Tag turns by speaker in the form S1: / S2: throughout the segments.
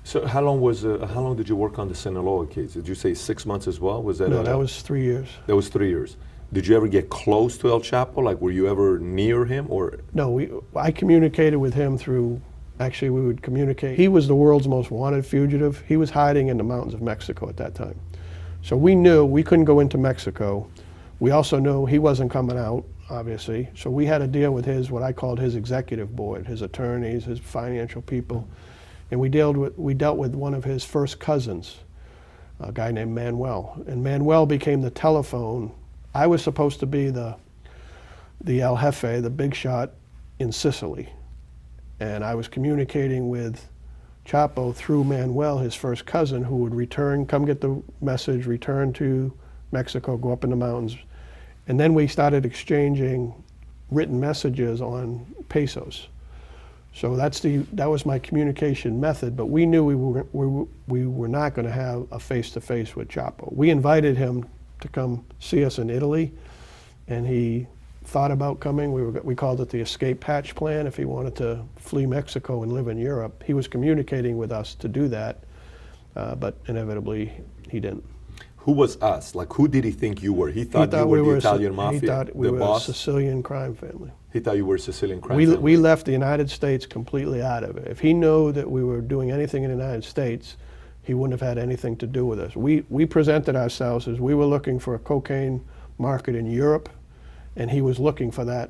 S1: So how long did you work on the Sinaloa case? Did you say 6 months as well? Was that
S2: No, that was 3 years.
S1: That was 3 years. Did you ever get close to El Chapo? Like, were you ever near him, or?
S2: No, I communicated with him through, actually we would communicate. He was the world's most wanted fugitive. He was hiding in the mountains of Mexico at that time. So we knew we couldn't go into Mexico. We also knew he wasn't coming out, obviously. So we had to deal with what I called his executive board, his attorneys, his financial people. And we dealt with one of his first cousins, a guy named Manuel. And Manuel became the telephone. I was supposed to be the El Jefe, the big shot in Sicily. And I was communicating with Chapo through Manuel, his first cousin, who would come get the message, return to Mexico, go up in the mountains. And then we started exchanging written messages on pesos. So that was my communication method, but we knew we were not going to have a face-to-face with Chapo. We invited him to come see us in Italy, and he thought about coming. We called it the escape hatch plan. If he wanted to flee Mexico and live in Europe, he was communicating with us to do that, but inevitably he didn't.
S1: Who was us? Like, who did he think you were? He thought you were the Italian mafia,
S2: he thought we
S1: the
S2: were
S1: boss?
S2: a Sicilian crime family.
S1: He thought you were a Sicilian crime family.
S2: We left the United States completely out of it. If he knew that we were doing anything in the United States, he wouldn't have had anything to do with us. We presented ourselves as we were looking for a cocaine market in Europe, and he was looking for that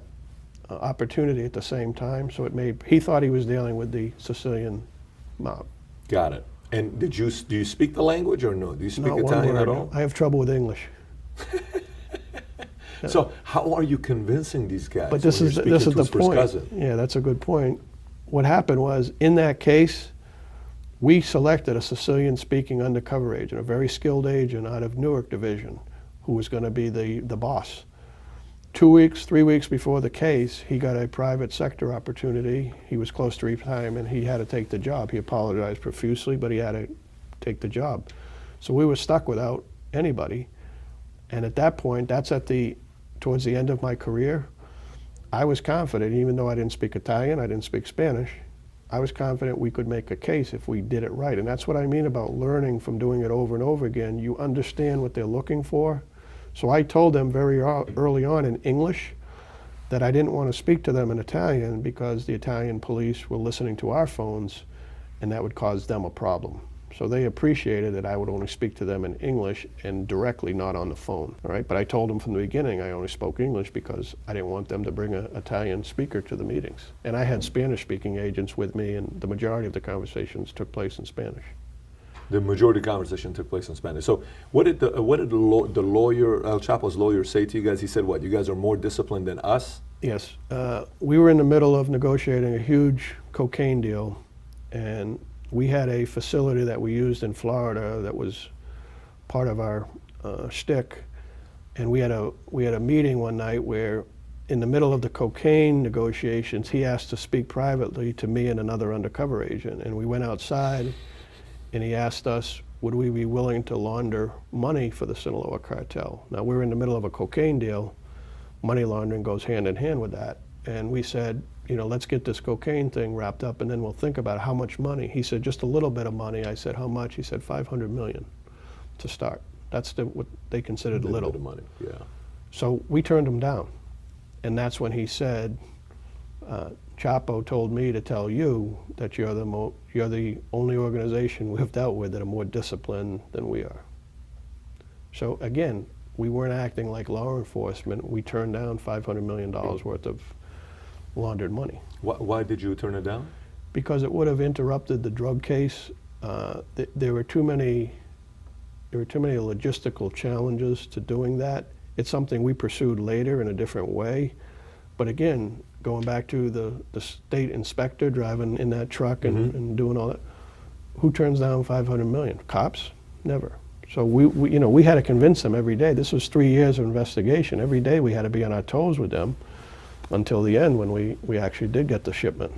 S2: opportunity at the same time. So he thought he was dealing with the Sicilian mob.
S1: Got it. And do you speak the language or no? Do you speak
S2: Not
S1: Italian
S2: one
S1: at
S2: word.
S1: all?
S2: I have trouble with English.
S1: So how are you convincing these guys?
S2: But this is the point.
S1: Cousin?
S2: Yeah, that's a good point. What happened was, in that case, we selected a Sicilian-speaking undercover agent, a very skilled agent out of Newark Division, who was going to be the boss. 2 weeks, 3 weeks before the case, he got a private sector opportunity. He was close to retirement. He had to take the job. He apologized profusely, but he had to take the job. So we were stuck without anybody. And at that point, towards the end of my career, I was confident, even though I didn't speak Italian, I didn't speak Spanish, I was confident we could make a case if we did it right. And that's what I mean about learning from doing it over and over again. You understand what they're looking for. So I told them very early on in English that I didn't want to speak to them in Italian because the Italian police were listening to our phones, and that would cause them a problem. So they appreciated that I would only speak to them in English and directly, not on the phone. All right, but I told them from the beginning I only spoke English because I didn't want them to bring an Italian speaker to the meetings. And I had Spanish-speaking agents with me, and the majority of the conversations took place in Spanish.
S1: The majority of the conversation took place in Spanish. So what did the lawyer, El Chapo's lawyer, say to you guys? He said, what, you guys are more disciplined than us?
S2: Yes. We were in the middle of negotiating a huge cocaine deal, and we had a facility that we used in Florida that was part of our shtick, and we had a meeting one night where, in the middle of the cocaine negotiations, he asked to speak privately to me and another undercover agent, and we went outside, and he asked us, would we be willing to launder money for the Sinaloa Cartel? Now, we're in the middle of a cocaine deal. Money laundering goes hand in hand with that. And we said, let's get this cocaine thing wrapped up, and then we'll think about how much money. He said, just a little bit of money. I said, how much? He said, $500 million to start. That's what they considered little.
S1: Bit of money, yeah.
S2: So we turned him down. And that's when he said, Chapo told me to tell you that you're the only organization we've dealt with that are more disciplined than we are. So again, we weren't acting like law enforcement. We turned down $500 million worth of laundered money.
S1: Why did you turn it down?
S2: Because it would have interrupted the drug case. There were too many logistical challenges to doing that. It's something we pursued later in a different way. But again, going back to the state inspector driving in that truck and doing all that, who turns down $500 million? Cops? Never. So we had to convince them every day. This was 3 years of investigation. Every day we had to be on our toes with them until the end when we actually did get the shipment.